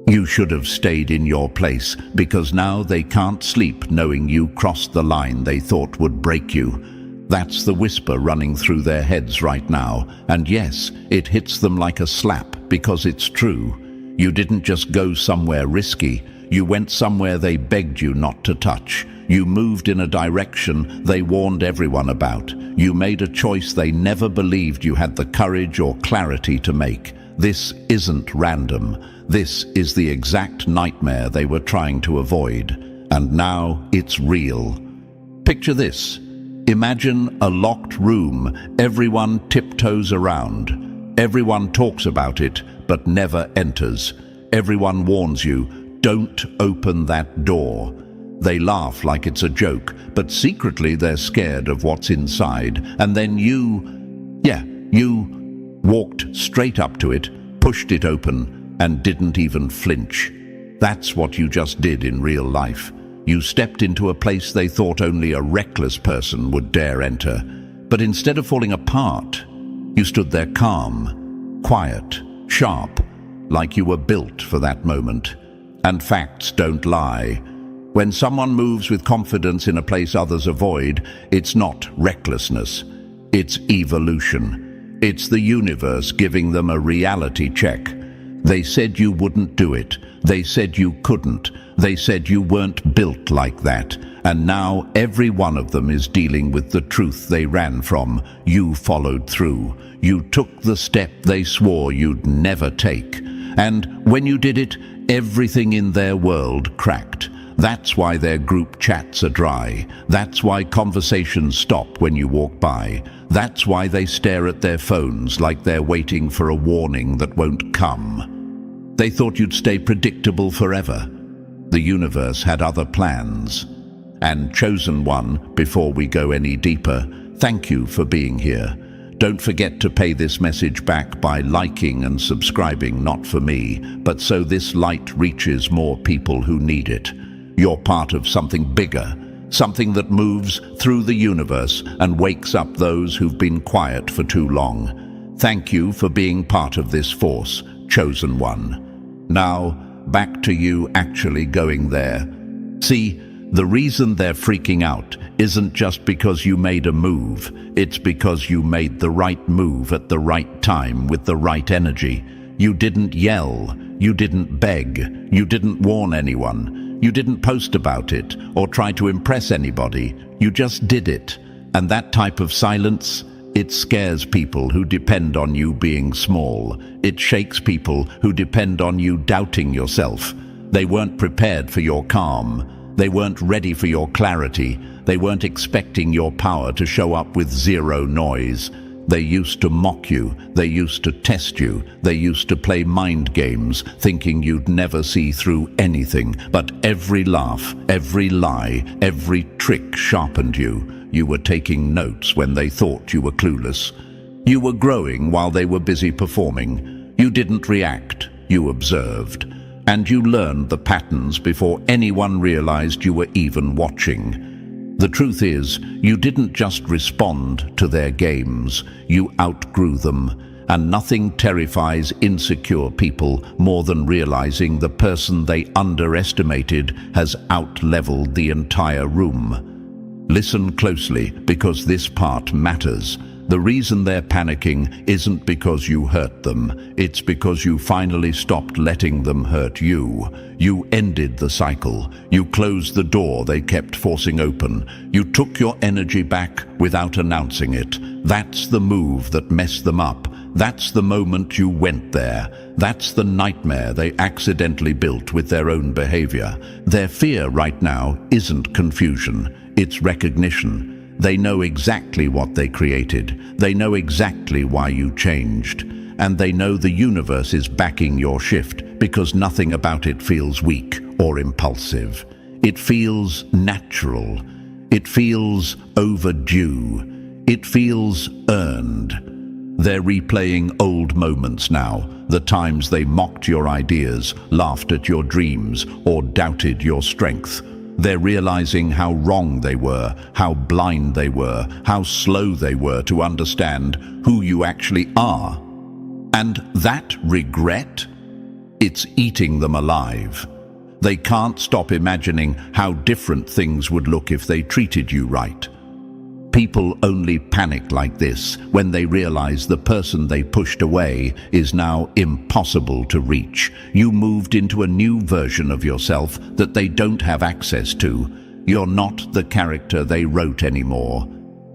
You should have stayed in your place, because now they can't sleep knowing you crossed the line they thought would break you. That's the whisper running through their heads right now, and yes, it hits them like a slap because it's true. You didn't just go somewhere risky, you went somewhere they begged you not to touch. You moved in a direction they warned everyone about. You made a choice they never believed you had the courage or clarity to make. This isn't random. This is the exact nightmare they were trying to avoid. And now it's real. Picture this. Imagine a locked room, everyone tiptoes around. Everyone talks about it, but never enters. Everyone warns you, don't open that door. They laugh like it's a joke, but secretly they're scared of what's inside. And then you walked straight up to it, pushed it open, and didn't even flinch. That's what you just did in real life. You stepped into a place they thought only a reckless person would dare enter. But instead of falling apart, you stood there calm, quiet, sharp, like you were built for that moment. And facts don't lie. When someone moves with confidence in a place others avoid, it's not recklessness. It's evolution. It's the universe giving them a reality check. They said you wouldn't do it. They said you couldn't. They said you weren't built like that. And now every one of them is dealing with the truth they ran from. You followed through. You took the step they swore you'd never take. And when you did it, everything in their world cracked. That's why their group chats are dry. That's why conversations stop when you walk by. That's why they stare at their phones like they're waiting for a warning that won't come. They thought you'd stay predictable forever. The universe had other plans. And chosen one, before we go any deeper, thank you for being here. Don't forget to pay this message back by liking and subscribing, not for me, but so this light reaches more people who need it. You're part of something bigger, something that moves through the universe and wakes up those who've been quiet for too long. Thank you for being part of this force, chosen one. Now, back to you actually going there. See, the reason they're freaking out isn't just because you made a move. It's because you made the right move at the right time with the right energy. You didn't yell. You didn't beg. You didn't warn anyone. You didn't post about it or try to impress anybody. You just did it. And that type of silence, it scares people who depend on you being small. It shakes people who depend on you doubting yourself. They weren't prepared for your calm. They weren't ready for your clarity. They weren't expecting your power to show up with zero noise. They used to mock you. They used to test you. They used to play mind games, thinking you'd never see through anything. But every laugh, every lie, every trick sharpened you. You were taking notes when they thought you were clueless. You were growing while they were busy performing. You didn't react. You observed. And you learned the patterns before anyone realized you were even watching. The truth is, you didn't just respond to their games, you outgrew them. And nothing terrifies insecure people more than realizing the person they underestimated has out-leveled the entire room. Listen closely, because this part matters. The reason they're panicking isn't because you hurt them. It's because you finally stopped letting them hurt you. You ended the cycle. You closed the door they kept forcing open. You took your energy back without announcing it. That's the move that messed them up. That's the moment you went there. That's the nightmare they accidentally built with their own behavior. Their fear right now isn't confusion. It's recognition. They know exactly what they created. They know exactly why you changed. And they know the universe is backing your shift because nothing about it feels weak or impulsive. It feels natural. It feels overdue. It feels earned. They're replaying old moments now, the times they mocked your ideas, laughed at your dreams, or doubted your strength. They're realizing how wrong they were, how blind they were, how slow they were to understand who you actually are. And that regret, It's eating them alive. They can't stop imagining how different things would look if they treated you right. People only panic like this when they realize the person they pushed away is now impossible to reach. You moved into a new version of yourself that they don't have access to. You're not the character they wrote anymore.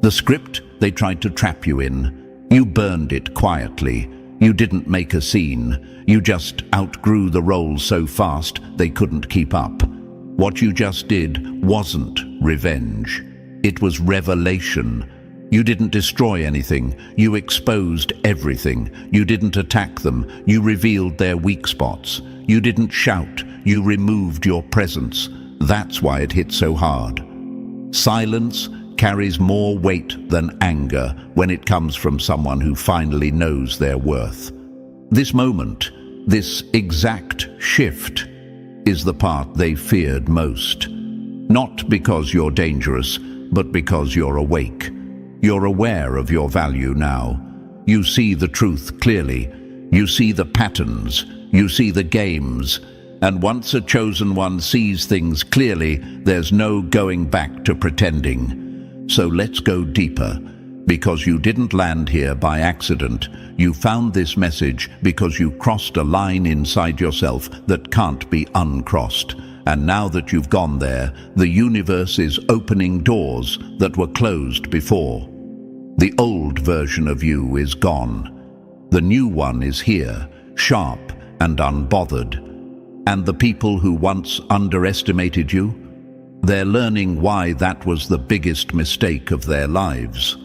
The script they tried to trap you in. You burned it quietly. You didn't make a scene. You just outgrew the role so fast they couldn't keep up. What you just did wasn't revenge. It was revelation. You didn't destroy anything. You exposed everything. You didn't attack them. You revealed their weak spots. You didn't shout. You removed your presence. That's why it hit so hard. Silence carries more weight than anger when it comes from someone who finally knows their worth. This moment, this exact shift, is the part they feared most. Not because you're dangerous, but because you're awake. You're aware of your value now. You see the truth clearly. You see the patterns. You see the games. And once a chosen one sees things clearly, there's no going back to pretending. So let's go deeper. Because you didn't land here by accident. You found this message because you crossed a line inside yourself that can't be uncrossed. And now that you've gone there, the universe is opening doors that were closed before. The old version of you is gone. The new one is here, sharp and unbothered. And the people who once underestimated you, they're learning why that was the biggest mistake of their lives.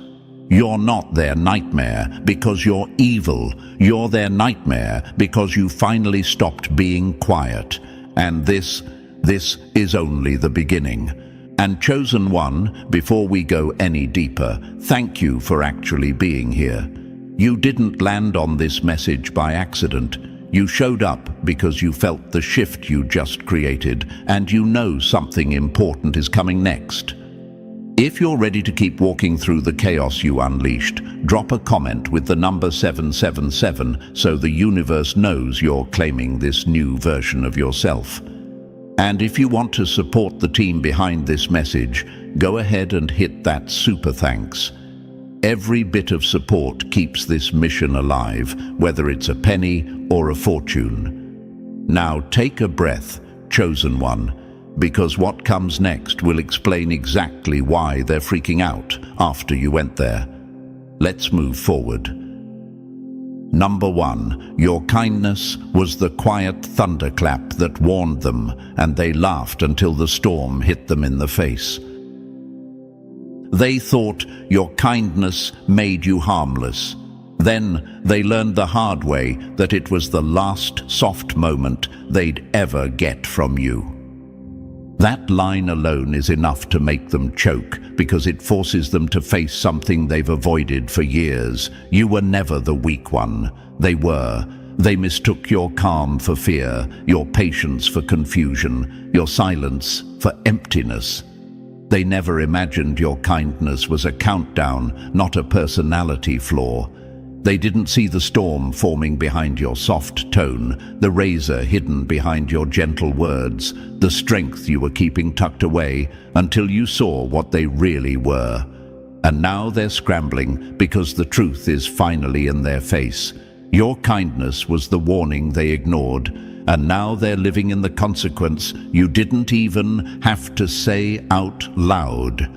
You're not their nightmare because you're evil. You're their nightmare because you finally stopped being quiet. And this is only the beginning. And Chosen One, before we go any deeper, thank you for actually being here. You didn't land on this message by accident. You showed up because you felt the shift you just created, and you know something important is coming next. If you're ready to keep walking through the chaos you unleashed, drop a comment with the number 777 so the universe knows you're claiming this new version of yourself. And if you want to support the team behind this message, go ahead and hit that super thanks. Every bit of support keeps this mission alive, whether it's a penny or a fortune. Now take a breath, Chosen One, because what comes next will explain exactly why they're freaking out after you went there. Let's move forward. Number 1, your kindness was the quiet thunderclap that warned them, and they laughed until the storm hit them in the face. They thought your kindness made you harmless. Then they learned the hard way that it was the last soft moment they'd ever get from you. That line alone is enough to make them choke because it forces them to face something they've avoided for years. You were never the weak one. They were. They mistook your calm for fear, your patience for confusion, your silence for emptiness. They never imagined your kindness was a countdown, not a personality flaw. They didn't see the storm forming behind your soft tone, the razor hidden behind your gentle words, the strength you were keeping tucked away, until you saw what they really were. And now they're scrambling because the truth is finally in their face. Your kindness was the warning they ignored, and now they're living in the consequence you didn't even have to say out loud.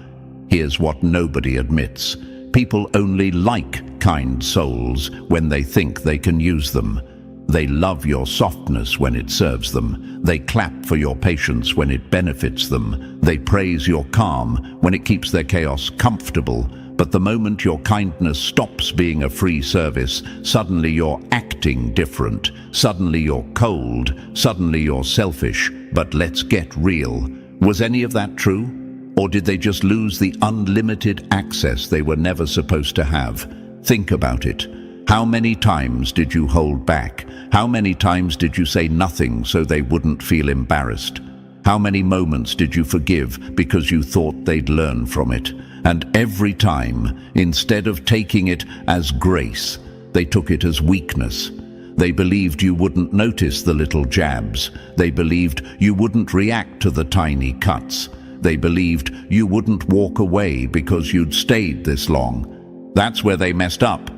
Here's what nobody admits. People only like kind souls when they think they can use them. They love your softness when it serves them. They clap for your patience when it benefits them. They praise your calm when it keeps their chaos comfortable. But the moment your kindness stops being a free service, suddenly you're acting different. Suddenly you're cold. Suddenly you're selfish. But let's get real. Was any of that true? Or did they just lose the unlimited access they were never supposed to have? Think about it. How many times did you hold back? How many times did you say nothing so they wouldn't feel embarrassed? How many moments did you forgive because you thought they'd learn from it? And every time, instead of taking it as grace, they took it as weakness. They believed you wouldn't notice the little jabs. They believed you wouldn't react to the tiny cuts. They believed you wouldn't walk away because you'd stayed this long. That's where they messed up.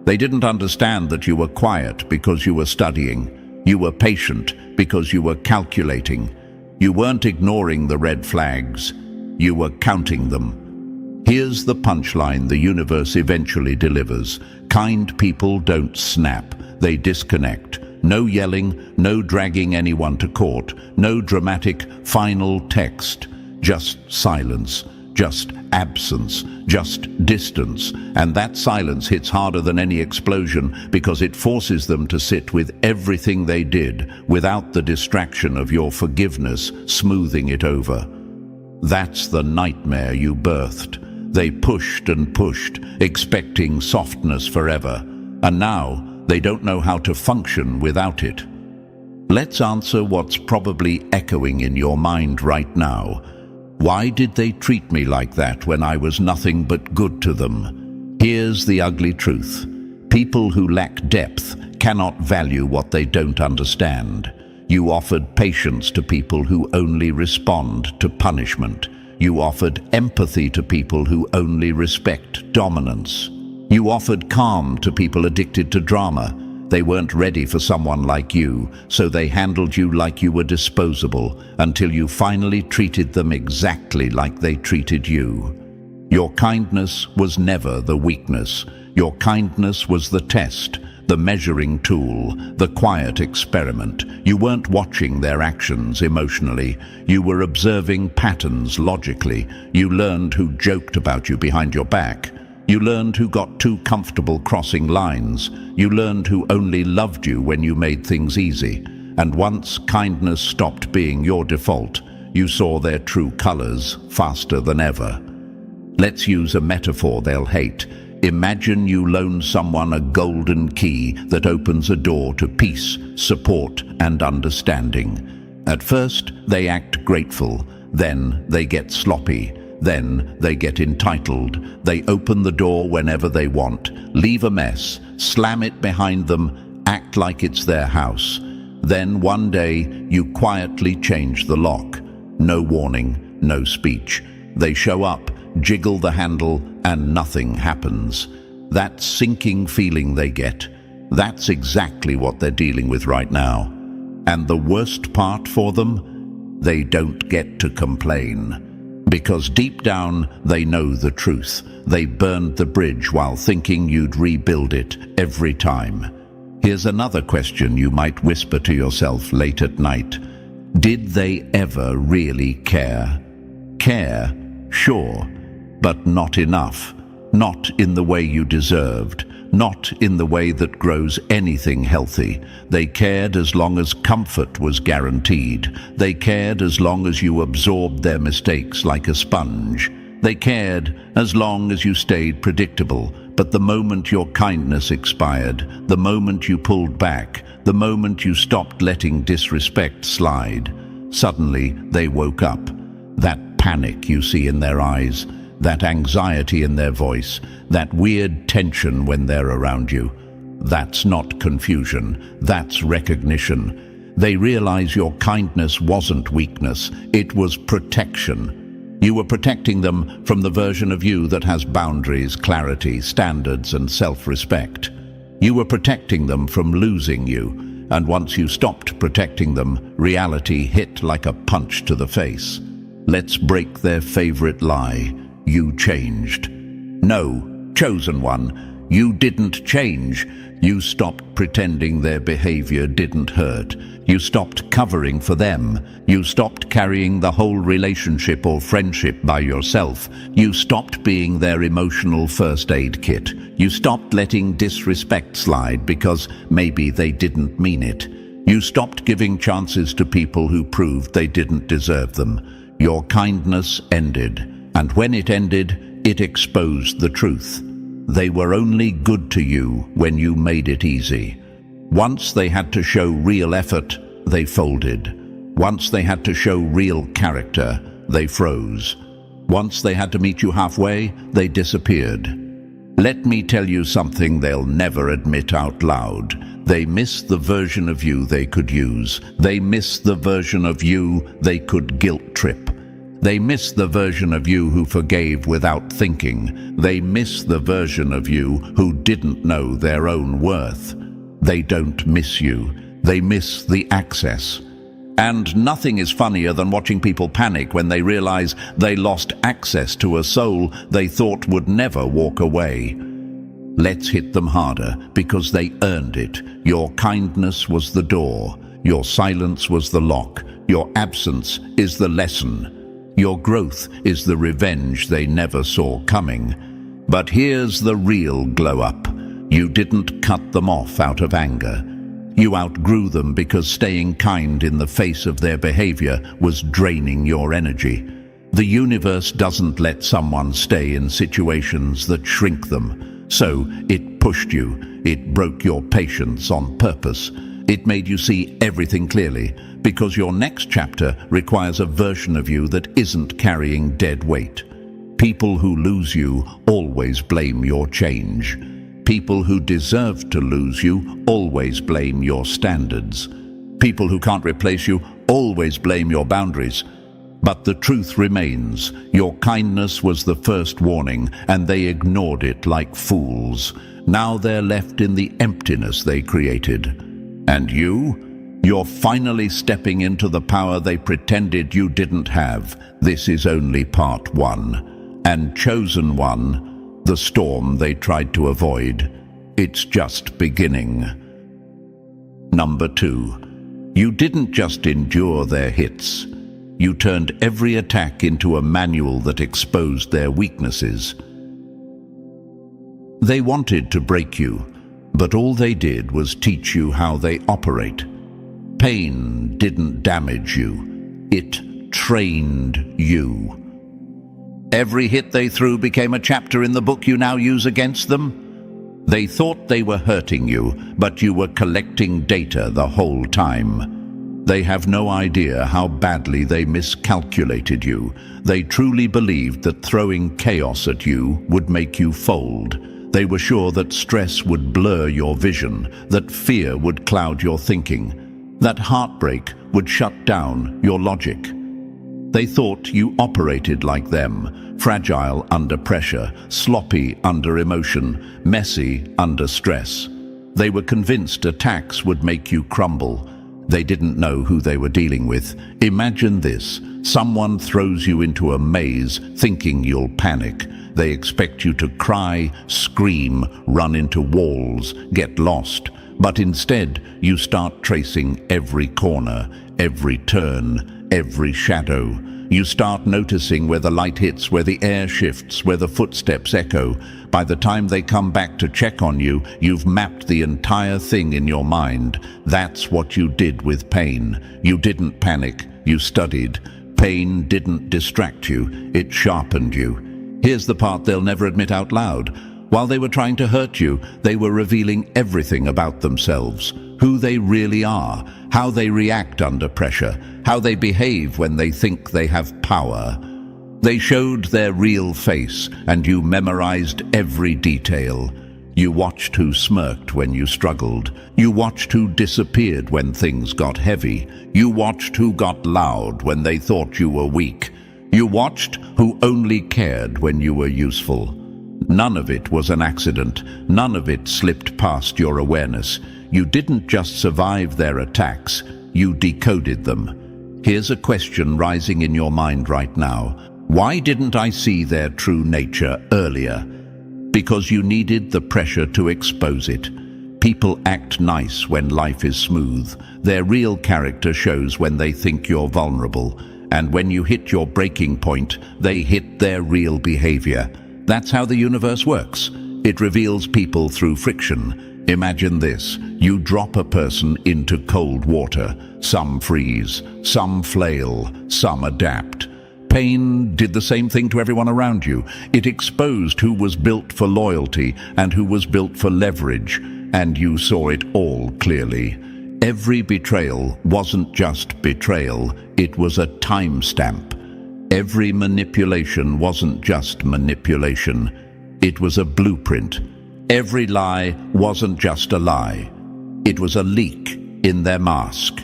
They didn't understand that you were quiet because you were studying. You were patient because you were calculating. You weren't ignoring the red flags. You were counting them. Here's the punchline the universe eventually delivers. Kind people don't snap. They disconnect. No yelling, no dragging anyone to court, no dramatic final text. Just silence, just absence, just distance. And that silence hits harder than any explosion because it forces them to sit with everything they did without the distraction of your forgiveness smoothing it over. That's the nightmare you birthed. They pushed and pushed, expecting softness forever. And now they don't know how to function without it. Let's answer what's probably echoing in your mind right now. Why did they treat me like that when I was nothing but good to them? Here's the ugly truth. People who lack depth cannot value what they don't understand. You offered patience to people who only respond to punishment. You offered empathy to people who only respect dominance. You offered calm to people addicted to drama. They weren't ready for someone like you, so they handled you like you were disposable until you finally treated them exactly like they treated you. Your kindness was never the weakness. Your kindness was the test, the measuring tool, the quiet experiment. You weren't watching their actions emotionally. You were observing patterns logically. You learned who joked about you behind your back. You learned who got too comfortable crossing lines. You learned who only loved you when you made things easy. And once kindness stopped being your default, you saw their true colors faster than ever. Let's use a metaphor they'll hate. Imagine you loan someone a golden key that opens a door to peace, support, and understanding. At first, they act grateful. Then they get sloppy. Then they get entitled. They open the door whenever they want, leave a mess, slam it behind them, act like it's their house. Then one day, you quietly change the lock. No warning, no speech. They show up, jiggle the handle, and nothing happens. That sinking feeling they get, that's exactly what they're dealing with right now. And the worst part for them? They don't get to complain. Because deep down, they know the truth. They burned the bridge while thinking you'd rebuild it every time. Here's another question you might whisper to yourself late at night. Did they ever really care? Care, sure, but not enough. Not in the way you deserved. Not in the way that grows anything healthy. They cared as long as comfort was guaranteed. They cared as long as you absorbed their mistakes like a sponge. They cared as long as you stayed predictable. But the moment your kindness expired, the moment you pulled back, the moment you stopped letting disrespect slide, suddenly they woke up. That panic you see in their eyes, that anxiety in their voice, that weird tension when they're around you. That's not confusion, that's recognition. They realize your kindness wasn't weakness, it was protection. You were protecting them from the version of you that has boundaries, clarity, standards, and self-respect. You were protecting them from losing you, and once you stopped protecting them, reality hit like a punch to the face. Let's break their favorite lie. You changed. No, chosen one, you didn't change. You stopped pretending their behavior didn't hurt. You stopped covering for them. You stopped carrying the whole relationship or friendship by yourself. You stopped being their emotional first aid kit. You stopped letting disrespect slide because maybe they didn't mean it. You stopped giving chances to people who proved they didn't deserve them. Your kindness ended. And when it ended, it exposed the truth. They were only good to you when you made it easy. Once they had to show real effort, they folded. Once they had to show real character, they froze. Once they had to meet you halfway, they disappeared. Let me tell you something they'll never admit out loud. They miss the version of you they could use. They miss the version of you they could guilt trip. They miss the version of you who forgave without thinking. They miss the version of you who didn't know their own worth. They don't miss you. They miss the access. And nothing is funnier than watching people panic when they realize they lost access to a soul they thought would never walk away. Let's hit them harder because they earned it. Your kindness was the door. Your silence was the lock. Your absence is the lesson. Your growth is the revenge they never saw coming. But here's the real glow-up. You didn't cut them off out of anger. You outgrew them because staying kind in the face of their behavior was draining your energy. The universe doesn't let someone stay in situations that shrink them. So it pushed you. It broke your patience on purpose. It made you see everything clearly, because your next chapter requires a version of you that isn't carrying dead weight. People who lose you always blame your change. People who deserve to lose you always blame your standards. People who can't replace you always blame your boundaries. But the truth remains, your kindness was the first warning, and they ignored it like fools. Now they're left in the emptiness they created. And you're finally stepping into the power they pretended you didn't have. This is only part one. And chosen one, the storm they tried to avoid. It's just beginning. Number 2. You didn't just endure their hits. You turned every attack into a manual that exposed their weaknesses. They wanted to break you, but all they did was teach you how they operate. Pain didn't damage you. It trained you. Every hit they threw became a chapter in the book you now use against them. They thought they were hurting you, but you were collecting data the whole time. They have no idea how badly they miscalculated you. They truly believed that throwing chaos at you would make you fold. They were sure that stress would blur your vision, that fear would cloud your thinking, that heartbreak would shut down your logic. They thought you operated like them, fragile under pressure, sloppy under emotion, messy under stress. They were convinced attacks would make you crumble. They didn't know who they were dealing with. Imagine this. Someone throws you into a maze thinking you'll panic. They expect you to cry, scream, run into walls, get lost. But instead, you start tracing every corner, every turn, every shadow. You start noticing where the light hits, where the air shifts, where the footsteps echo. By the time they come back to check on you, you've mapped the entire thing in your mind. That's what you did with pain. You didn't panic, you studied. Pain didn't distract you, it sharpened you. Here's the part they'll never admit out loud. While they were trying to hurt you, they were revealing everything about themselves. Who they really are, how they react under pressure, how they behave when they think they have power. They showed their real face, and you memorized every detail. You watched who smirked when you struggled. You watched who disappeared when things got heavy. You watched who got loud when they thought you were weak. You watched who only cared when you were useful. None of it was an accident. None of it slipped past your awareness. You didn't just survive their attacks, you decoded them. Here's a question rising in your mind right now. Why didn't I see their true nature earlier? Because you needed the pressure to expose it. People act nice when life is smooth. Their real character shows when they think you're vulnerable. And when you hit your breaking point, they hit their real behavior. That's how the universe works. It reveals people through friction. Imagine this. You drop a person into cold water. Some freeze, some flail, some adapt. Pain did the same thing to everyone around you. It exposed who was built for loyalty and who was built for leverage, and you saw it all clearly. Every betrayal wasn't just betrayal, it was a timestamp. Every manipulation wasn't just manipulation, it was a blueprint. Every lie wasn't just a lie, It was a leak in their mask.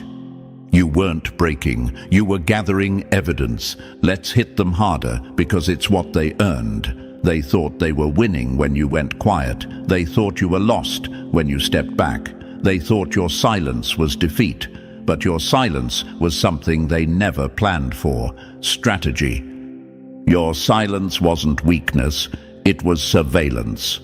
You weren't breaking, you were gathering evidence. Let's hit them harder because it's what they earned. They thought they were winning when you went quiet. They thought you were lost when you stepped back. They thought your silence was defeat. But your silence was something they never planned for: strategy. Your silence wasn't weakness, it was surveillance.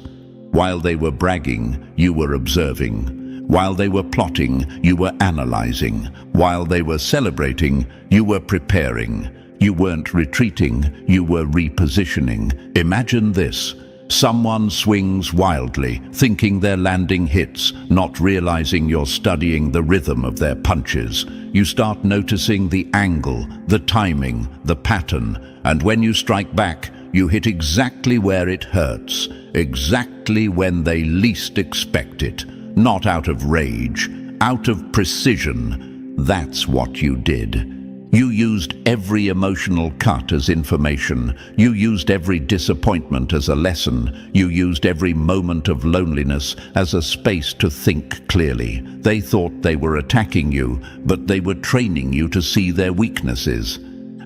While they were bragging, you were observing. While they were plotting, you were analyzing. While they were celebrating, you were preparing. You weren't retreating, you were repositioning. Imagine this. Someone swings wildly, thinking they're landing hits, not realizing you're studying the rhythm of their punches. You start noticing the angle, the timing, the pattern, and when you strike back, you hit exactly where it hurts, exactly when they least expect it. Not out of rage, out of precision. That's what you did. You used every emotional cut as information. You used every disappointment as a lesson. You used every moment of loneliness as a space to think clearly. They thought they were attacking you, but they were training you to see their weaknesses.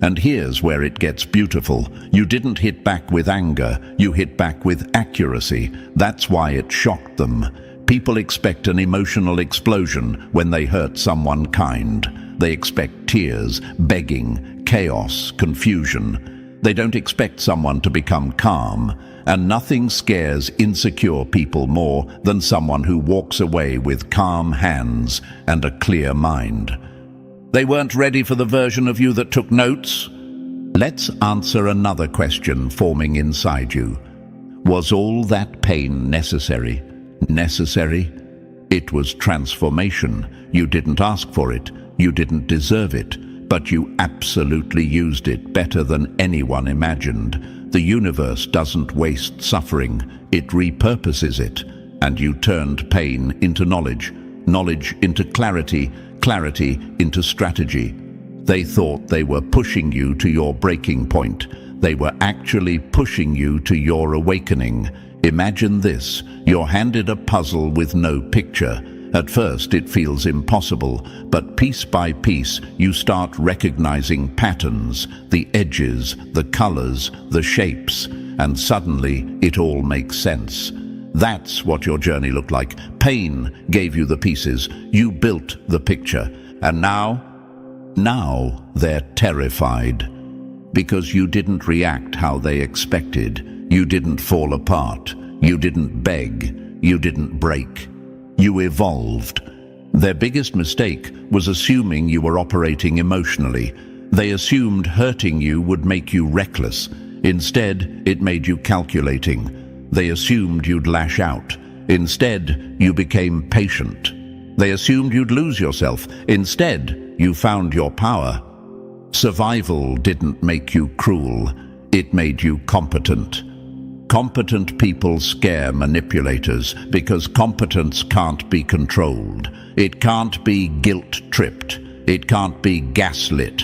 And here's where it gets beautiful. You didn't hit back with anger, you hit back with accuracy. That's why it shocked them. People expect an emotional explosion when they hurt someone kind. They expect tears, begging, chaos, confusion. They don't expect someone to become calm. And nothing scares insecure people more than someone who walks away with calm hands and a clear mind. They weren't ready for the version of you that took notes. Let's answer another question forming inside you. Was all that pain necessary? Necessary? It was transformation. You didn't ask for it. You didn't deserve it. But you absolutely used it better than anyone imagined. The universe doesn't waste suffering. It repurposes it. And you turned pain into knowledge, knowledge into clarity, clarity into strategy. They thought they were pushing you to your breaking point. They were actually pushing you to your awakening. Imagine this. You're handed a puzzle with no picture. At first it feels impossible, but piece by piece you start recognizing patterns, the edges, the colors, the shapes, and suddenly it all makes sense. That's what your journey looked like. Pain gave you the pieces. You built the picture. And now they're terrified. Because you didn't react how they expected. You didn't fall apart. You didn't beg. You didn't break. You evolved. Their biggest mistake was assuming you were operating emotionally. They assumed hurting you would make you reckless. Instead, it made you calculating. They assumed you'd lash out. Instead, you became patient. They assumed you'd lose yourself. Instead, you found your power. Survival didn't make you cruel. It made you competent. Competent people scare manipulators because competence can't be controlled. It can't be guilt-tripped. It can't be gaslit.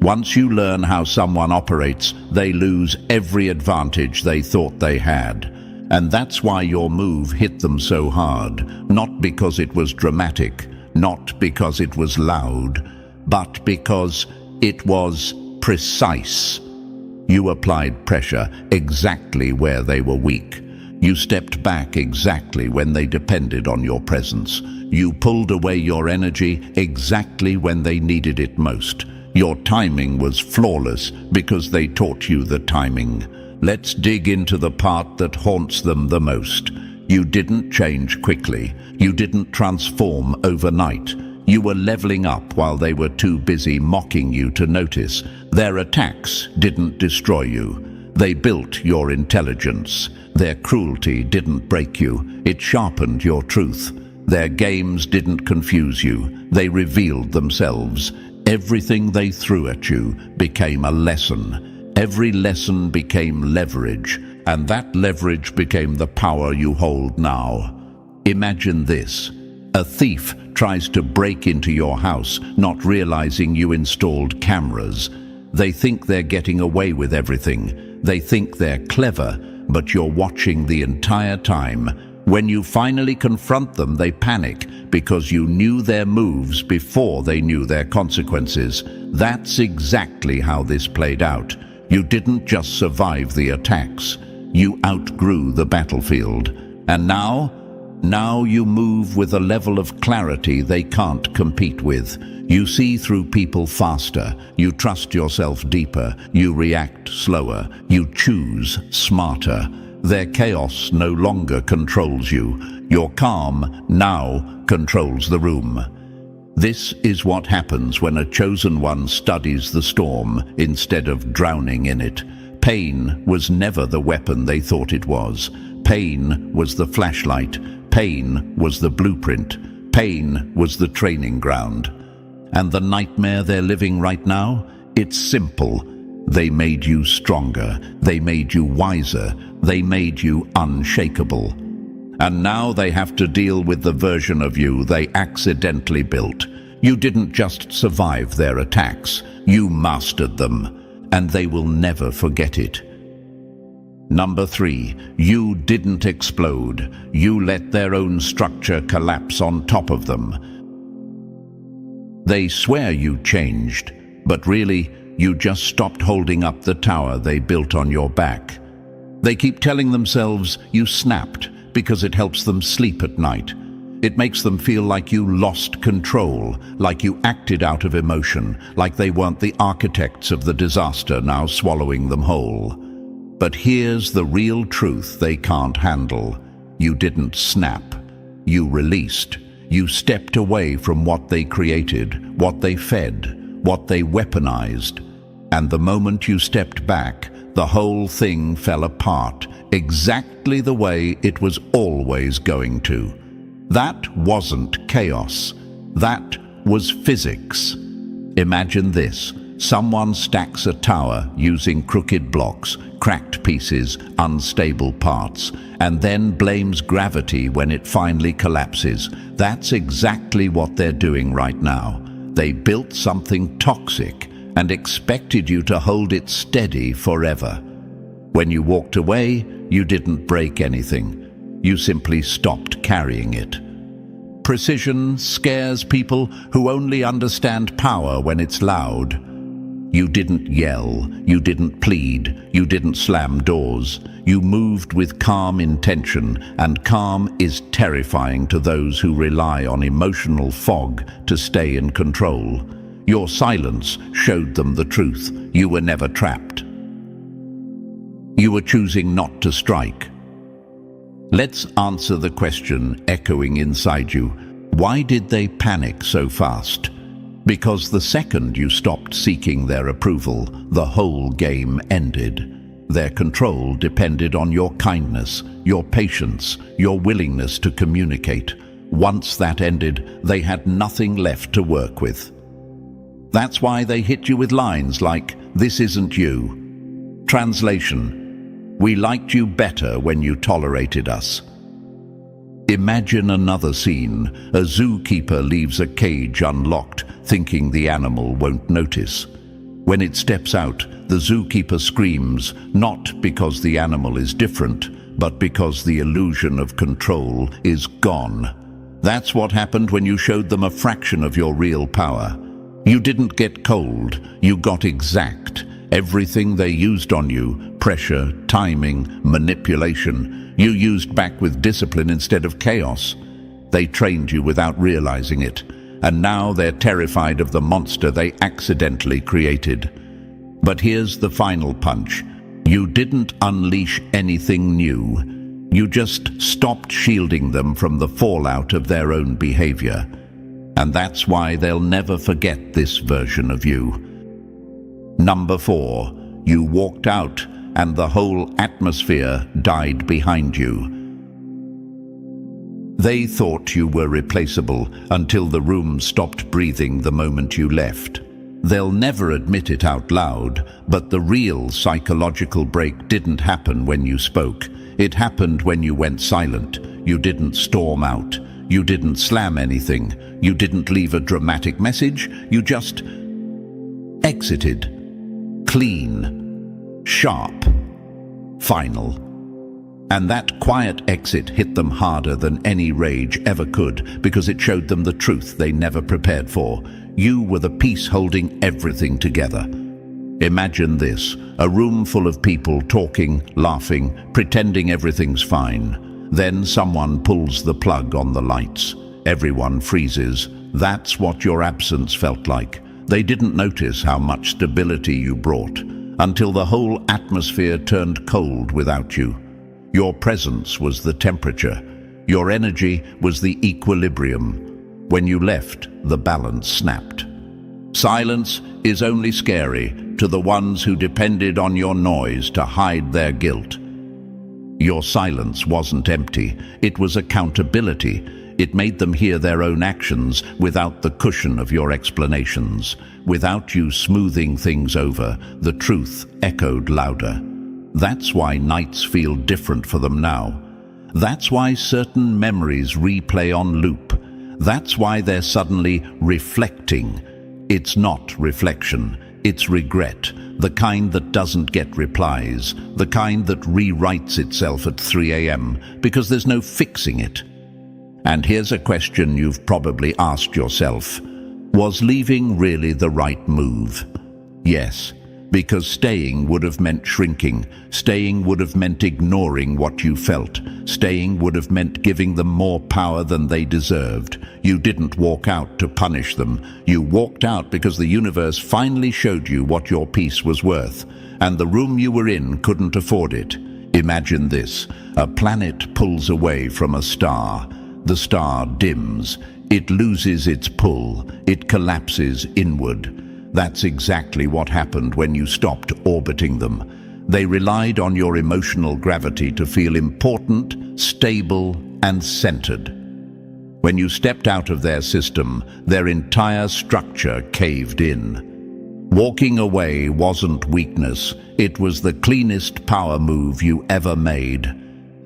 Once you learn how someone operates, they lose every advantage they thought they had. And that's why your move hit them so hard. Not because it was dramatic, not because it was loud, but because it was precise. You applied pressure exactly where they were weak. You stepped back exactly when they depended on your presence. You pulled away your energy exactly when they needed it most. Your timing was flawless because they taught you the timing. Let's dig into the part that haunts them the most. You didn't change quickly. You didn't transform overnight. You were leveling up while they were too busy mocking you to notice. Their attacks didn't destroy you. They built your intelligence. Their cruelty didn't break you. It sharpened your truth. Their games didn't confuse you. They revealed themselves. Everything they threw at you became a lesson. Every lesson became leverage, and that leverage became the power you hold now. Imagine this. A thief tries to break into your house, not realizing you installed cameras. They think they're getting away with everything. They think they're clever, but you're watching the entire time. When you finally confront them, they panic because you knew their moves before they knew their consequences. That's exactly how this played out. You didn't just survive the attacks. You outgrew the battlefield. And now you move with a level of clarity they can't compete with. You see through people faster, you trust yourself deeper, you react slower, you choose smarter. Their chaos no longer controls you. Your calm now controls the room. This is what happens when a chosen one studies the storm instead of drowning in it. Pain was never the weapon they thought it was. Pain was the flashlight. Pain was the blueprint. Pain was the training ground. And the nightmare they're living right now? It's simple. They made you stronger. They made you wiser. They made you unshakable. And now they have to deal with the version of you they accidentally built. You didn't just survive their attacks. You mastered them. And they will never forget it. Number 3, you didn't explode. You let their own structure collapse on top of them. They swear you changed, but really, you just stopped holding up the tower they built on your back. They keep telling themselves you snapped because it helps them sleep at night. It makes them feel like you lost control, like you acted out of emotion, like they weren't the architects of the disaster now swallowing them whole. But here's the real truth they can't handle. You didn't snap. You released. You stepped away from what they created, what they fed, what they weaponized. And the moment you stepped back, the whole thing fell apart, exactly the way it was always going to. That wasn't chaos. That was physics. Imagine this. Someone stacks a tower using crooked blocks, cracked pieces, unstable parts, and then blames gravity when it finally collapses. That's exactly what they're doing right now. They built something toxic and expected you to hold it steady forever. When you walked away, you didn't break anything. You simply stopped carrying it. Precision scares people who only understand power when it's loud. You didn't yell, you didn't plead, you didn't slam doors. You moved with calm intention, and calm is terrifying to those who rely on emotional fog to stay in control. Your silence showed them the truth. You were never trapped. You were choosing not to strike. Let's answer the question echoing inside you. Why did they panic so fast? Because the second you stopped seeking their approval, the whole game ended. Their control depended on your kindness, your patience, your willingness to communicate. Once that ended, they had nothing left to work with. That's why they hit you with lines like, "This isn't you." Translation: "We liked you better when you tolerated us." Imagine another scene. A zookeeper leaves a cage unlocked, thinking the animal won't notice. When it steps out, the zookeeper screams, not because the animal is different, but because the illusion of control is gone. That's what happened when you showed them a fraction of your real power. You didn't get cold, you got exact. Everything they used on you, pressure, timing, manipulation, you used back with discipline instead of chaos. They trained you without realizing it, and now they're terrified of the monster they accidentally created. But here's the final punch. You didn't unleash anything new. You just stopped shielding them from the fallout of their own behavior. And that's why they'll never forget this version of you. Number 4, you walked out and the whole atmosphere died behind you. They thought you were replaceable until the room stopped breathing the moment you left. They'll never admit it out loud, but the real psychological break didn't happen when you spoke. It happened when you went silent. You didn't storm out. You didn't slam anything. You didn't leave a dramatic message. You just exited. Clean. Sharp. Final. And that quiet exit hit them harder than any rage ever could, because it showed them the truth they never prepared for. You were the piece holding everything together. Imagine this, a room full of people talking, laughing, pretending everything's fine. Then someone pulls the plug on the lights. Everyone freezes. That's what your absence felt like. They didn't notice how much stability you brought, until the whole atmosphere turned cold without you. Your presence was the temperature. Your energy was the equilibrium. When you left, the balance snapped. Silence is only scary to the ones who depended on your noise to hide their guilt. Your silence wasn't empty. It was accountability. It made them hear their own actions without the cushion of your explanations. Without you smoothing things over, the truth echoed louder. That's why nights feel different for them now. That's why certain memories replay on loop. That's why they're suddenly reflecting. It's not reflection, it's regret. The kind that doesn't get replies. The kind that rewrites itself at 3 a.m. because there's no fixing it. And here's a question you've probably asked yourself. Was leaving really the right move? Yes. Because staying would have meant shrinking. Staying would have meant ignoring what you felt. Staying would have meant giving them more power than they deserved. You didn't walk out to punish them. You walked out because the universe finally showed you what your peace was worth, and the room you were in couldn't afford it. Imagine this. A planet pulls away from a star. The star dims. It loses its pull. It collapses inward. That's exactly what happened when you stopped orbiting them. They relied on your emotional gravity to feel important, stable, and centered. When you stepped out of their system, their entire structure caved in. Walking away wasn't weakness. It was the cleanest power move you ever made.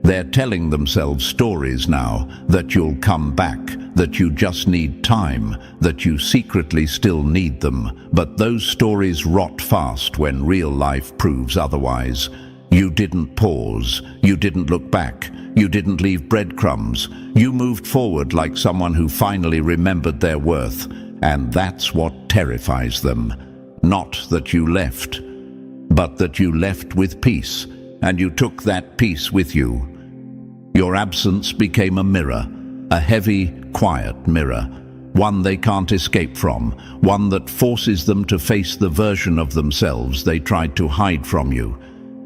They're telling themselves stories now, that you'll come back, that you just need time, that you secretly still need them. But those stories rot fast when real life proves otherwise. You didn't pause. You didn't look back. You didn't leave breadcrumbs. You moved forward like someone who finally remembered their worth. And that's what terrifies them. Not that you left, but that you left with peace, and you took that peace with you. Your absence became a mirror, a heavy, quiet mirror, one they can't escape from, one that forces them to face the version of themselves they tried to hide from you.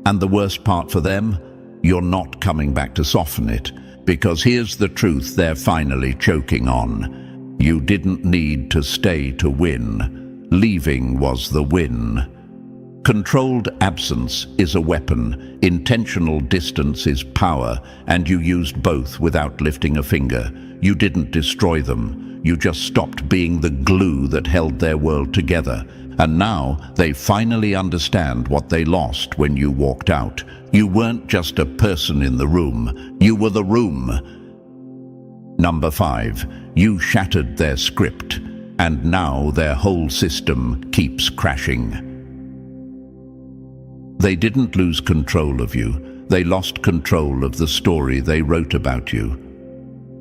And the worst part for them, you're not coming back to soften it, because here's the truth they're finally choking on. You didn't need to stay to win. Leaving was the win. Controlled absence is a weapon, intentional distance is power, and you used both without lifting a finger. You didn't destroy them, you just stopped being the glue that held their world together. And now they finally understand what they lost when you walked out. You weren't just a person in the room, you were the room. Number 5, you shattered their script, and now their whole system keeps crashing. They didn't lose control of you. They lost control of the story they wrote about you.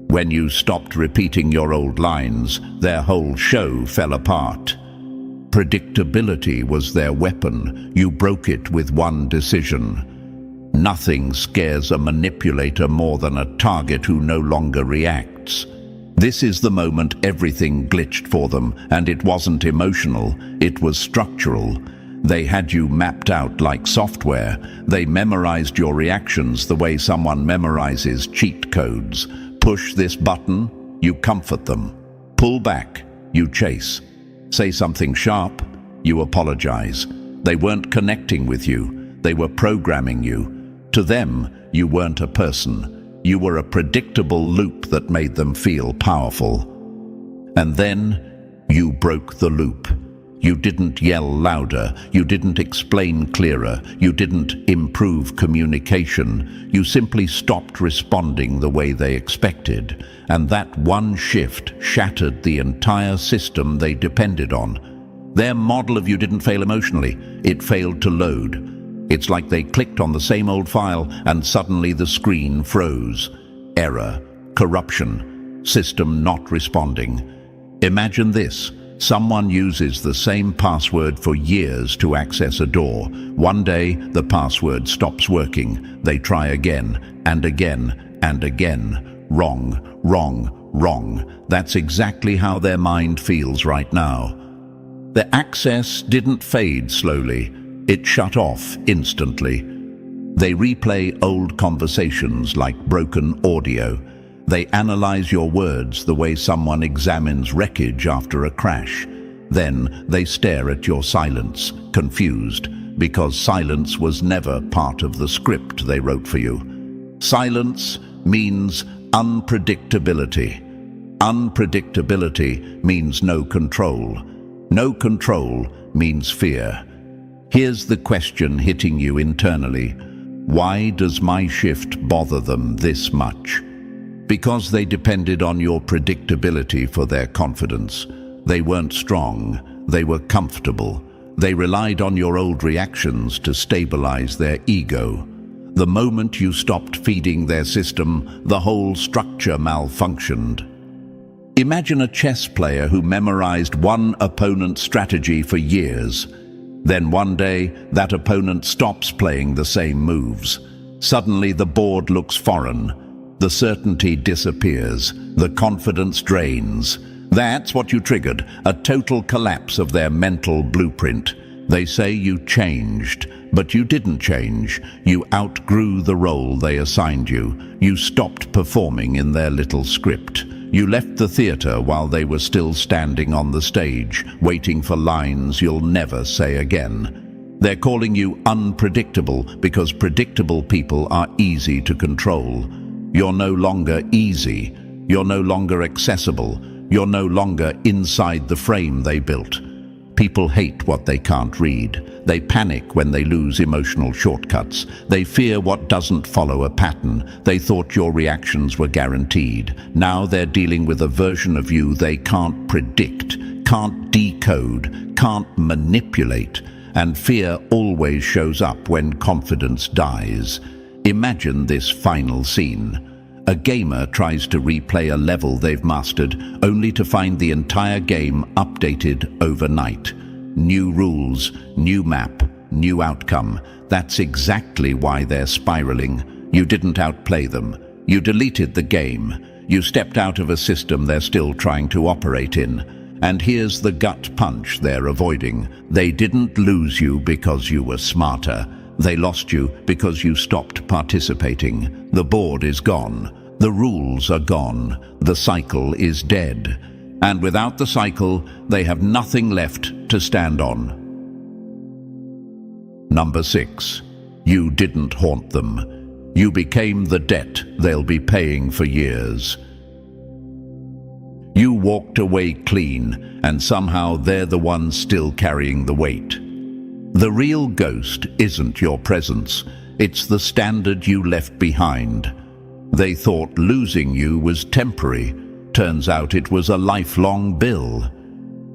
When you stopped repeating your old lines, their whole show fell apart. Predictability was their weapon. You broke it with one decision. Nothing scares a manipulator more than a target who no longer reacts. This is the moment everything glitched for them, and it wasn't emotional, it was structural. They had you mapped out like software. They memorized your reactions the way someone memorizes cheat codes. Push this button, you comfort them. Pull back, you chase. Say something sharp, you apologize. They weren't connecting with you, they were programming you. To them, you weren't a person. You were a predictable loop that made them feel powerful. And then, you broke the loop. You didn't yell louder, you didn't explain clearer, you didn't improve communication. You simply stopped responding the way they expected. And that one shift shattered the entire system they depended on. Their model of you didn't fail emotionally, it failed to load. It's like they clicked on the same old file and suddenly the screen froze. Error, corruption, system not responding. Imagine this. Someone uses the same password for years to access a door. One day, the password stops working. They try again, and again, and again. Wrong, wrong, wrong. That's exactly how their mind feels right now. The access didn't fade slowly. It shut off instantly. They replay old conversations like broken audio. They analyze your words the way someone examines wreckage after a crash. Then they stare at your silence, confused, because silence was never part of the script they wrote for you. Silence means unpredictability. Unpredictability means no control. No control means fear. Here's the question hitting you internally. Why does my shift bother them this much? Because they depended on your predictability for their confidence. They weren't strong. They were comfortable. They relied on your old reactions to stabilize their ego. The moment you stopped feeding their system, the whole structure malfunctioned. Imagine a chess player who memorized one opponent's strategy for years. Then one day, that opponent stops playing the same moves. Suddenly, the board looks foreign. The certainty disappears. The confidence drains. That's what you triggered, a total collapse of their mental blueprint. They say you changed, but you didn't change. You outgrew the role they assigned you. You stopped performing in their little script. You left the theater while they were still standing on the stage, waiting for lines you'll never say again. They're calling you unpredictable because predictable people are easy to control. You're no longer easy. You're no longer accessible. You're no longer inside the frame they built. People hate what they can't read. They panic when they lose emotional shortcuts. They fear what doesn't follow a pattern. They thought your reactions were guaranteed. Now they're dealing with a version of you they can't predict, can't decode, can't manipulate. And fear always shows up when confidence dies. Imagine this final scene. A gamer tries to replay a level they've mastered, only to find the entire game updated overnight. New rules, new map, new outcome. That's exactly why they're spiraling. You didn't outplay them. You deleted the game. You stepped out of a system they're still trying to operate in. And here's the gut punch they're avoiding. They didn't lose you because you were smarter. They lost you because you stopped participating. The board is gone. The rules are gone. The cycle is dead. And without the cycle, they have nothing left to stand on. Number 6. You didn't haunt them. You became the debt they'll be paying for years. You walked away clean, and somehow they're the ones still carrying the weight. The real ghost isn't your presence. It's the standard you left behind. They thought losing you was temporary. Turns out it was a lifelong bill.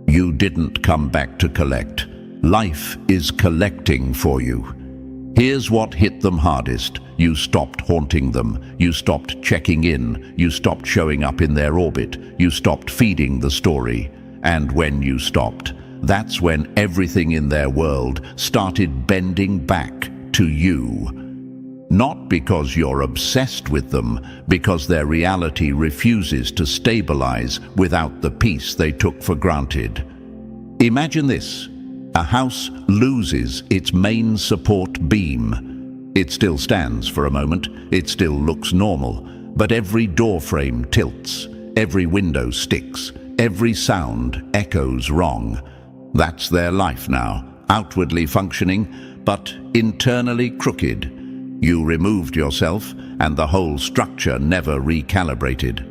You didn't come back to collect. Life is collecting for you. Here's what hit them hardest. You stopped haunting them. You stopped checking in. You stopped showing up in their orbit. You stopped feeding the story. And when you stopped, that's when everything in their world started bending back to you. Not because you're obsessed with them, because their reality refuses to stabilize without the peace they took for granted. Imagine this. A house loses its main support beam. It still stands for a moment. It still looks normal. But every door frame tilts. Every window sticks. Every sound echoes wrong. That's their life now, outwardly functioning, but internally crooked. You removed yourself, and the whole structure never recalibrated.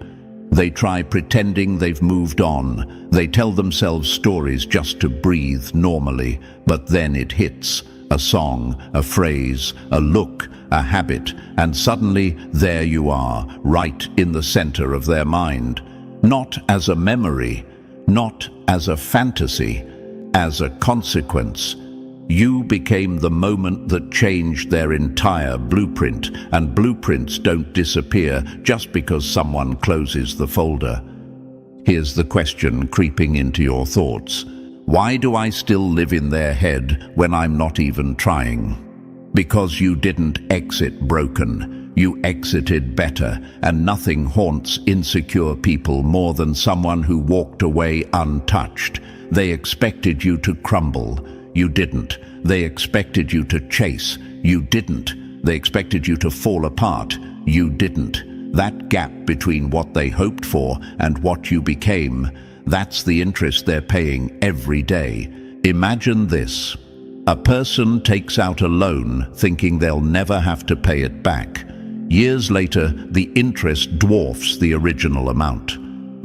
They try pretending they've moved on. They tell themselves stories just to breathe normally, but then it hits. A song, a phrase, a look, a habit, and suddenly there you are, right in the center of their mind. Not as a memory, not as a fantasy, as a consequence. You became the moment that changed their entire blueprint, and blueprints don't disappear just because someone closes the folder. Here's the question creeping into your thoughts. Why do I still live in their head when I'm not even trying? Because you didn't exit broken. You exited better, and nothing haunts insecure people more than someone who walked away untouched. They expected you to crumble. You didn't. They expected you to chase. You didn't. They expected you to fall apart. You didn't. That gap between what they hoped for and what you became, that's the interest they're paying every day. Imagine this. A person takes out a loan thinking they'll never have to pay it back. Years later, the interest dwarfs the original amount.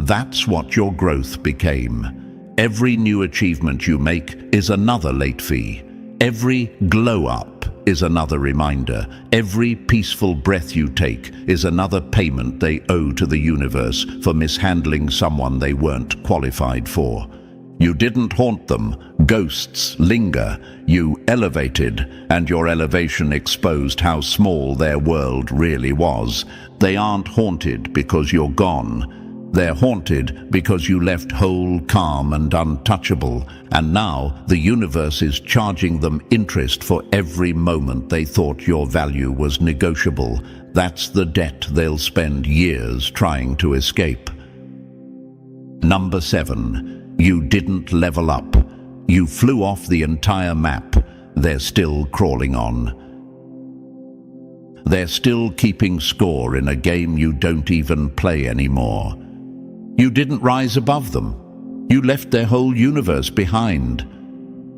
That's what your growth became. Every new achievement you make is another late fee. Every glow-up is another reminder. Every peaceful breath you take is another payment they owe to the universe for mishandling someone they weren't qualified for. You didn't haunt them. Ghosts linger. You elevated, and your elevation exposed how small their world really was. They aren't haunted because you're gone. They're haunted because you left whole, calm, and untouchable, and now the universe is charging them interest for every moment they thought your value was negotiable. That's the debt they'll spend years trying to escape. Number 7. You didn't level up. You flew off the entire map. They're still crawling on. They're still keeping score in a game you don't even play anymore. You didn't rise above them. You left their whole universe behind.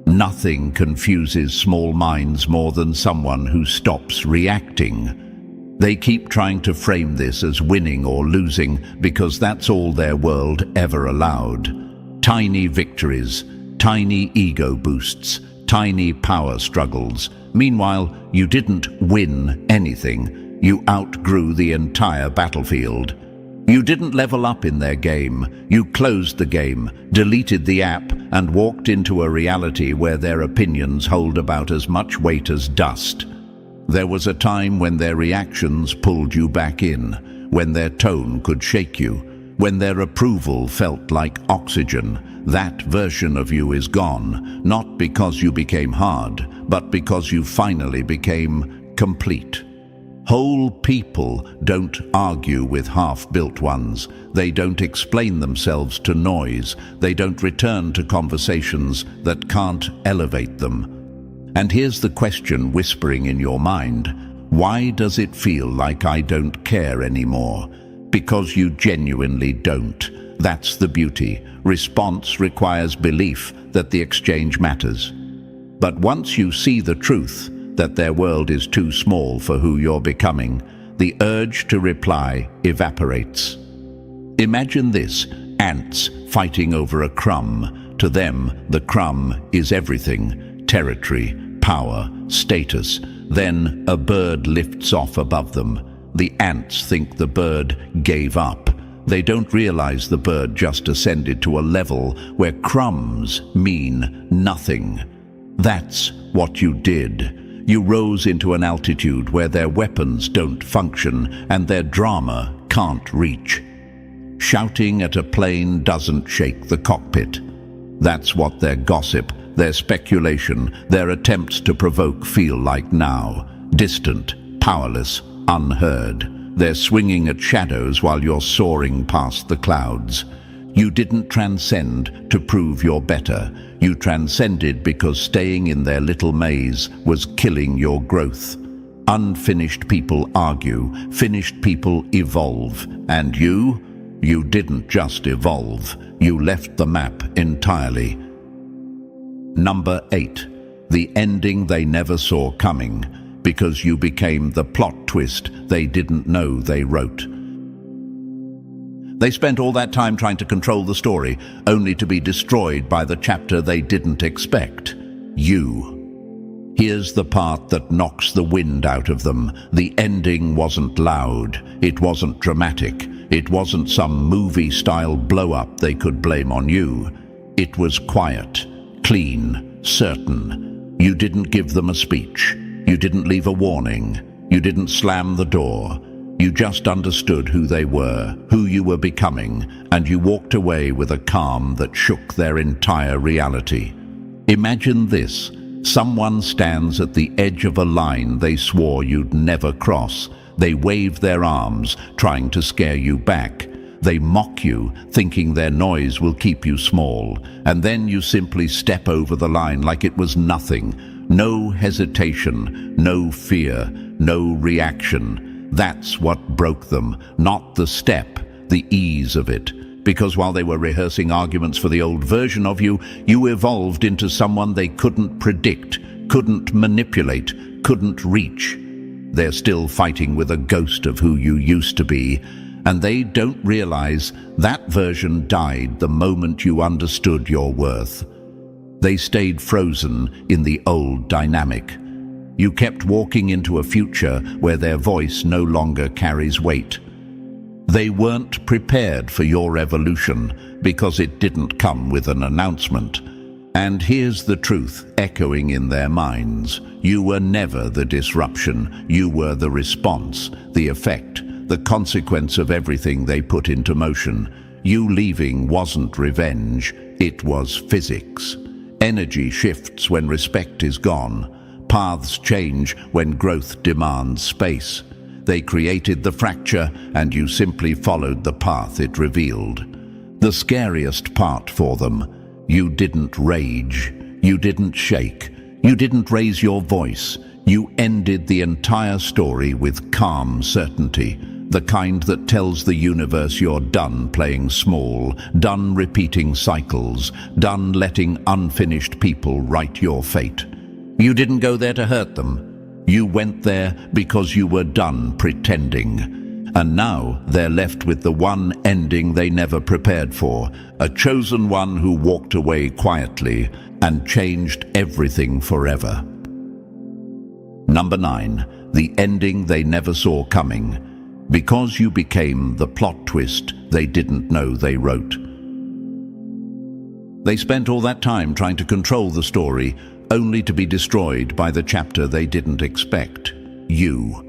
Nothing confuses small minds more than someone who stops reacting. They keep trying to frame this as winning or losing because that's all their world ever allowed. Tiny victories, tiny ego boosts, tiny power struggles. Meanwhile, you didn't win anything. You outgrew the entire battlefield. You didn't level up in their game. You closed the game, deleted the app, and walked into a reality where their opinions hold about as much weight as dust. There was a time when their reactions pulled you back in, when their tone could shake you, when their approval felt like oxygen. That version of you is gone, not because you became hard, but because you finally became complete. Whole people don't argue with half-built ones. They don't explain themselves to noise. They don't return to conversations that can't elevate them. And here's the question whispering in your mind. Why does it feel like I don't care anymore? Because you genuinely don't. That's the beauty. Response requires belief that the exchange matters. But once you see the truth, that their world is too small for who you're becoming, the urge to reply evaporates. Imagine this, ants fighting over a crumb. To them, the crumb is everything: territory, power, status. Then a bird lifts off above them. The ants think the bird gave up. They don't realize the bird just ascended to a level where crumbs mean nothing. That's what you did. You rose into an altitude where their weapons don't function and their drama can't reach. Shouting at a plane doesn't shake the cockpit. That's what their gossip, their speculation, their attempts to provoke feel like now. Distant, powerless, unheard. They're swinging at shadows while you're soaring past the clouds. You didn't transcend to prove you're better. You transcended because staying in their little maze was killing your growth. Unfinished people argue, finished people evolve. And you didn't just evolve. You left the map entirely. Number 8. The ending they never saw coming, because you became the plot twist they didn't know they wrote. They spent all that time trying to control the story, only to be destroyed by the chapter they didn't expect. You. Here's the part that knocks the wind out of them. The ending wasn't loud. It wasn't dramatic. It wasn't some movie-style blow-up they could blame on you. It was quiet, clean, certain. You didn't give them a speech. You didn't leave a warning. You didn't slam the door. You just understood who they were, who you were becoming, and you walked away with a calm that shook their entire reality. Imagine this. Someone stands at the edge of a line they swore you'd never cross. They wave their arms, trying to scare you back. They mock you, thinking their noise will keep you small, and then you simply step over the line like it was nothing. No hesitation, no fear, no reaction. That's what broke them, not the step, the ease of it. Because while they were rehearsing arguments for the old version of you, you evolved into someone they couldn't predict, couldn't manipulate, couldn't reach. They're still fighting with a ghost of who you used to be, and they don't realize that version died the moment you understood your worth. They stayed frozen in the old dynamic. You kept walking into a future where their voice no longer carries weight. They weren't prepared for your evolution because it didn't come with an announcement. And here's the truth echoing in their minds. You were never the disruption. You were the response, the effect, the consequence of everything they put into motion. You leaving wasn't revenge, it was physics. Energy shifts when respect is gone. Paths change when growth demands space. They created the fracture, and you simply followed the path it revealed. The scariest part for them, you didn't rage, you didn't shake, you didn't raise your voice. You ended the entire story with calm certainty, the kind that tells the universe you're done playing small, done repeating cycles, done letting unfinished people write your fate. You didn't go there to hurt them. You went there because you were done pretending. And now they're left with the one ending they never prepared for, a chosen one who walked away quietly and changed everything forever. Number 9, the ending they never saw coming. Because you became the plot twist they didn't know they wrote. They spent all that time trying to control the story, only to be destroyed by the chapter they didn't expect. You.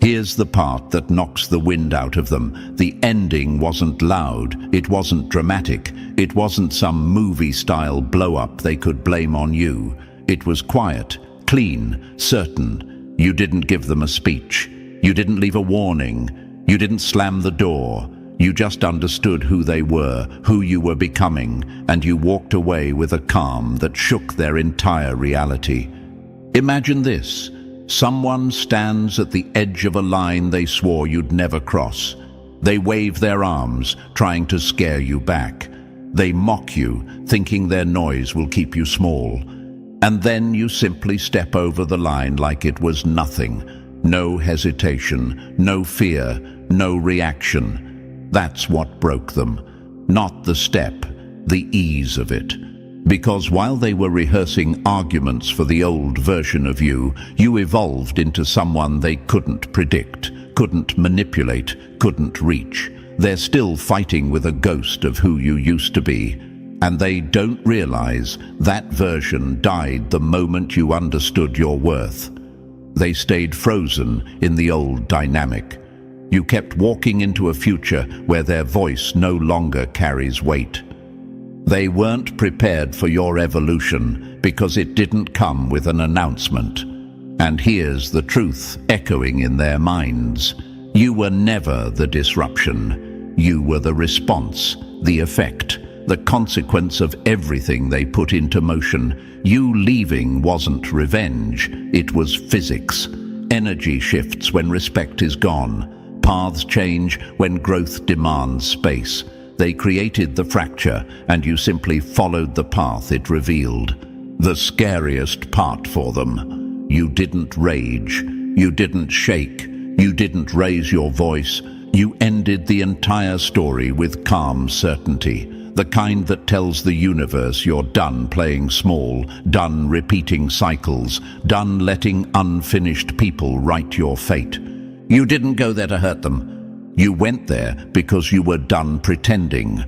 Here's the part that knocks the wind out of them. The ending wasn't loud, it wasn't dramatic, it wasn't some movie-style blow-up they could blame on you. It was quiet, clean, certain. You didn't give them a speech. You didn't leave a warning. You didn't slam the door. You just understood who they were, who you were becoming, and you walked away with a calm that shook their entire reality. Imagine this. Someone stands at the edge of a line they swore you'd never cross. They wave their arms, trying to scare you back. They mock you, thinking their noise will keep you small. And then you simply step over the line like it was nothing. No hesitation, no fear, no reaction. That's what broke them. Not the step, the ease of it. Because while they were rehearsing arguments for the old version of you, you evolved into someone they couldn't predict, couldn't manipulate, couldn't reach. They're still fighting with a ghost of who you used to be. And they don't realize that version died the moment you understood your worth. They stayed frozen in the old dynamic. You kept walking into a future where their voice no longer carries weight. They weren't prepared for your evolution because it didn't come with an announcement. And here's the truth echoing in their minds. You were never the disruption. You were the response, the effect, the consequence of everything they put into motion. You leaving wasn't revenge, it was physics. Energy shifts when respect is gone. Paths change when growth demands space. They created the fracture, and you simply followed the path it revealed. The scariest part for them. You didn't rage. You didn't shake. You didn't raise your voice. You ended the entire story with calm certainty. The kind that tells the universe you're done playing small, done repeating cycles, done letting unfinished people write your fate. You didn't go there to hurt them. You went there because you were done pretending.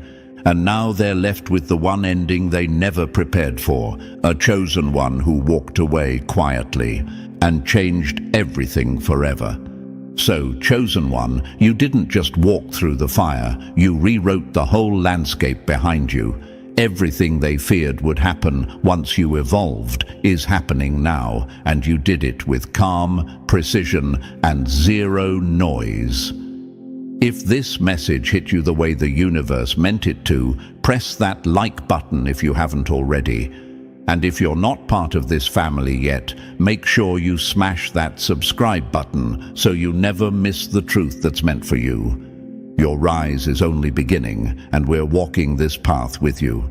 and now they're left with the one ending they never prepared for, a chosen one who walked away quietly and changed everything forever. So, chosen one, you didn't just walk through the fire, you rewrote the whole landscape behind you. Everything they feared would happen once you evolved is happening now, and you did it with calm, precision, and zero noise. If this message hit you the way the universe meant it to, press that like button if you haven't already. And if you're not part of this family yet, make sure you smash that subscribe button so you never miss the truth that's meant for you. Your rise is only beginning, and we're walking this path with you.